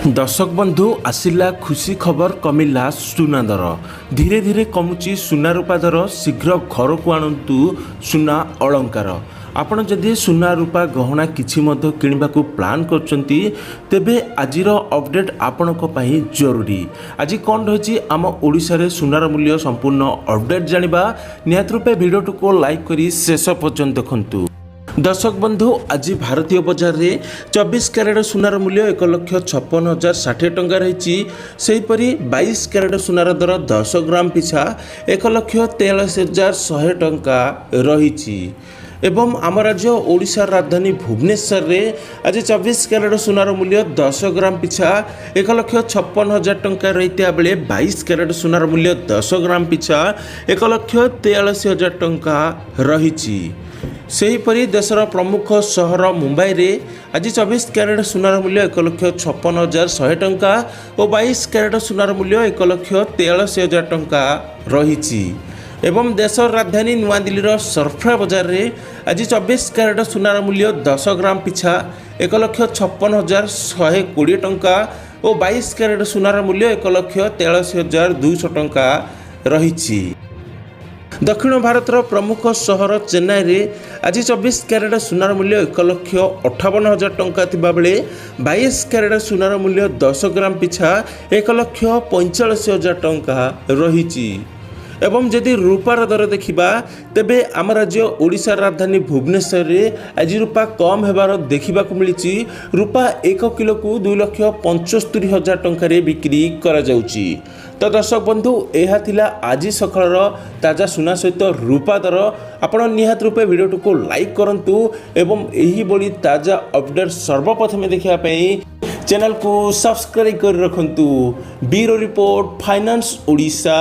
दर्शक बंधु आसिला खुशी खबर कमिला सुना दर धीरे धीरे कमुची सुना रूपा दर शीघ्र घर को आणतु सुना अलंकार आपण जदि सुना रूपा गहना किछि मध्य किनिबा को प्लान करचंती तेबे आजिर अपडेट आपणक पई जरूरी। आज कोन रहिछि आम ओडिसा रे सुनार मूल्य संपूर्ण अपडेट जानिबा निहात रूपे वीडियो को लाइक करी शेष पर्यंत देखंतु। दर्शक बंधु आज भारतीय बजार रे 24 क्यारेट सुनार मूल्य 1,56,060 टंका रही। सेहीपरि 22 क्यारेट सुनार दर 10 ग्राम पिछा 1,43,100 टंका रही। एवं आम राज्य ओडिशा राजधानी भुवनेश्वर रे आज 24 क्यारेट सुनार मूल्य 10 ग्राम पिछा 1,56,000 टंका रही बेले 22 क्यारेट सुनार मूल्य 10 ग्राम पिछा 1,43,000 टंका रही। सेहीपरि देशर प्रमुख सहर मुंबई रे आज 24 क्यारेट सुनार मूल्य 1,56,100 टंका और 22 क्यारेट सुनार मूल्य 1,43,000 टंका रही। एवं देशर राजधानी नुआ दिल्लीर सरफरा बाजार रे आज 24 क्यारेट सुनार मूल्य 10 ग्राम पिछा 1,56,120 टंका और 22 क्यारेट सुनार मूल्य 1,43,200 टंका रही। दक्षिण भारतर प्रमुख सहर चेन्नई रे आज 24 क्यारेट सुनार मूल्य 1,58,000 टंका थिबा बेले 22 क्यारेट सुनार मूल्य 10 ग्राम पिछा 1,45,000 टंका रही। एवं जदि रूपार दर देखिबा तेबे आम राज्य ओडिशा राजधानी भुवनेश्वर रे आज रूपा कम हेबार देखिबा को मिलिछि। रूपा 1 किलो को 2,75,000 टंका रे बिक्री करा जाउछि। तो दर्शक बंधु यह थिला आज सकाळर ताजा सुना सहित रूपा दर। आपण निहात रूपे वीडियो को लाइक करंतु एवं एही बड़ी ताजा अपडेट सर्वप्रथम देखिया पई चैनल को सब्सक्राइब कर रखंतु। Bureau report finance Odisha.